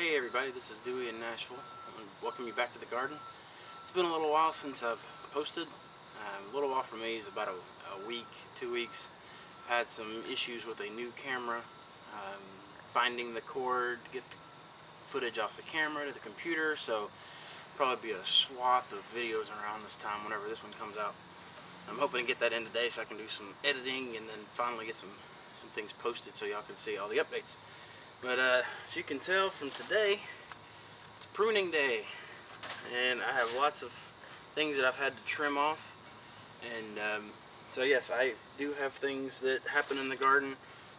Hey everybody, this is Dewey in Nashville. I want to welcome you back to the garden. It's been a little while since I've posted. A little while for me is about a week, 2 weeks. I've had some issues with a new camera, finding the cord to get the footage off the camera to the computer, so probably be a swath of videos around this time whenever this one comes out. I'm hoping to get that in today so I can do some editing and then finally get some things posted so y'all can see all the updates. But as you can tell from today, it's pruning day, and I have lots of things that I've had to trim off. And so yes, I do have things that happen in the garden.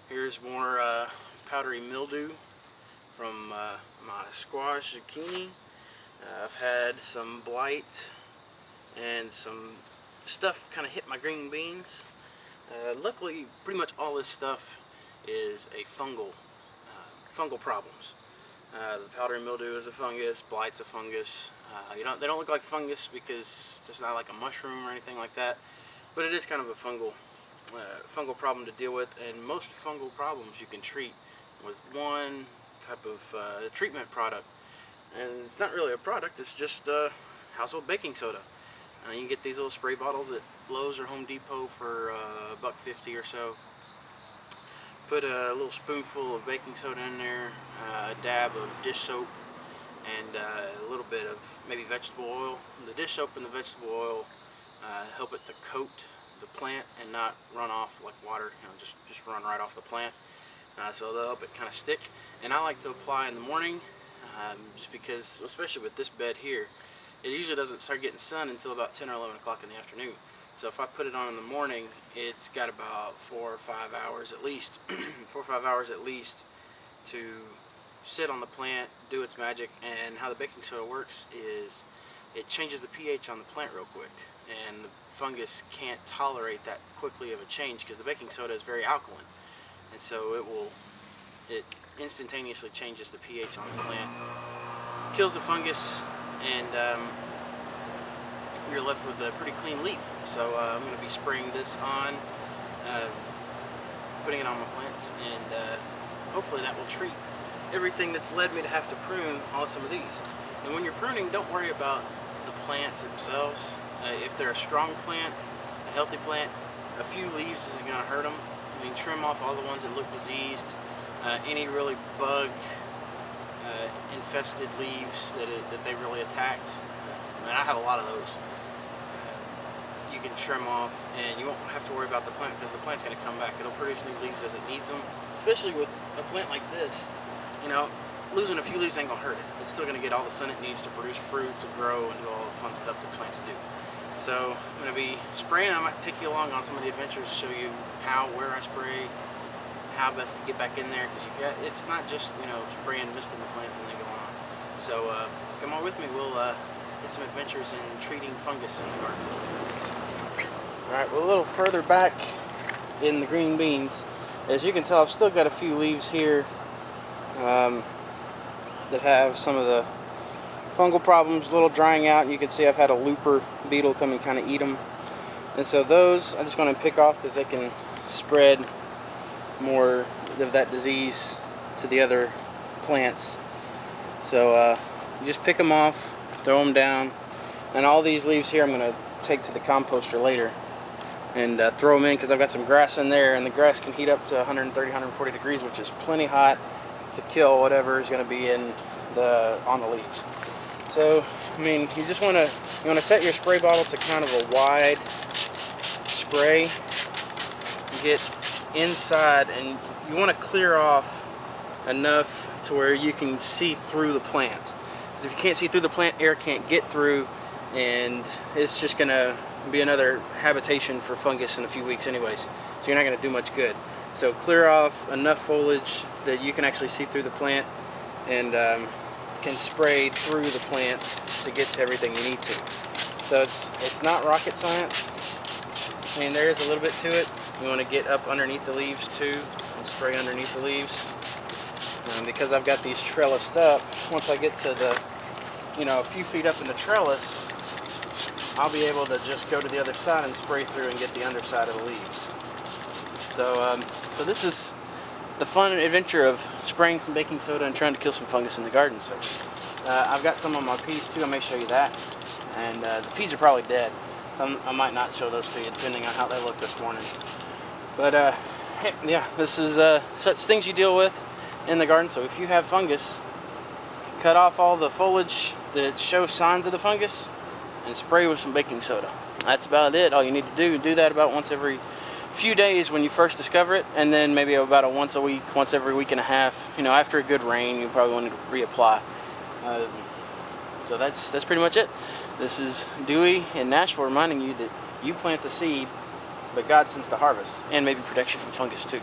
Here's more powdery mildew from my squash zucchini. I've had some blight and some stuff kind of hit my green beans. Luckily, pretty much all this stuff is a fungal problems. The powdery mildew is a fungus, blight's a fungus. They don't look like fungus because it's not like a mushroom or anything like that, but it is kind of a fungal problem to deal with, and most fungal problems you can treat with one type of treatment product. And it's not really a product, it's just household baking soda. You can get these little spray bottles at Lowe's or Home Depot for $1.50 or so. Put a little spoonful of baking soda in there, a dab of dish soap, and a little bit of maybe vegetable oil. The dish soap and the vegetable oil help it to coat the plant and not run off like water, just run right off the plant. So they'll help it kind of stick. And I like to apply in the morning, just because, especially with this bed here, it usually doesn't start getting sun until about 10 or 11 o'clock in the afternoon. So if I put it on in the morning, it's got about 4 or 5 hours at least, 4 or 5 hours at least to sit on the plant, do its magic. And how the baking soda works is it changes the pH on the plant real quick, and the fungus can't tolerate that quickly of a change because the baking soda is very alkaline, and so it instantaneously changes the pH on the plant, kills the fungus, and you're left with a pretty clean leaf. So I'm going to be spraying this on, putting it on my plants, and hopefully that will treat everything that's led me to have to prune on some of these. And when you're pruning, don't worry about the plants themselves. If they're a strong plant, a healthy plant, a few leaves isn't going to hurt them. I mean, trim off all the ones that look diseased, any really bug infested leaves that they really attacked. And I have a lot of those. You can trim off, and you won't have to worry about the plant because the plant's going to come back. It'll produce new leaves as it needs them. Especially with a plant like this, losing a few leaves ain't going to hurt it. It's still going to get all the sun it needs to produce fruit, to grow, and do all the fun stuff that plants do. So I'm going to be spraying. I might take you along on some of the adventures, show you how, where I spray, how best to get back in there, because it's not just spraying mist in the plants and then going on. So come on with me. We'll get some adventures in treating fungus in the garden. Alright, we're a little further back in the green beans. As you can tell, I've still got a few leaves here that have some of the fungal problems a little drying out, and you can see I've had a looper beetle come and kind of eat them. And so those I'm just going to pick off because they can spread more of that disease to the other plants. So you just pick them off, throw them down, and all these leaves here I'm going to take to the composter later and throw them in because I've got some grass in there, and the grass can heat up to 130, 140 degrees, which is plenty hot to kill whatever is going to be on the leaves. So I mean, you want to set your spray bottle to kind of a wide spray, get inside, and you want to clear off enough to where you can see through the plant. Because if you can't see through the plant, air can't get through, and it's just going to be another habitation for fungus in a few weeks anyways. So you're not going to do much good. So clear off enough foliage that you can actually see through the plant, and can spray through the plant to get to everything you need to. So it's not rocket science. I mean, there is a little bit to it. You want to get up underneath the leaves too and spray underneath the leaves. Because I've got these trellised up, once I get to the a few feet up in the trellis, I'll be able to just go to the other side and spray through and get the underside of the leaves. So this is the fun adventure of spraying some baking soda and trying to kill some fungus in the garden. So I've got some on my peas too. I may show you that. And the peas are probably dead. I might not show those to you depending on how they look this morning. But yeah, this is such things you deal with in the garden. So if you have fungus, cut off all the foliage that shows signs of the fungus and spray with some baking soda. That's about it. All you need to do that about once every few days when you first discover it, and then maybe about once a week, once every week and a half. You know, after a good rain, you probably want to reapply. So that's pretty much it. This is Dewey in Nashville reminding you that you plant the seed, but God sends the harvest, and maybe protects you from fungus too.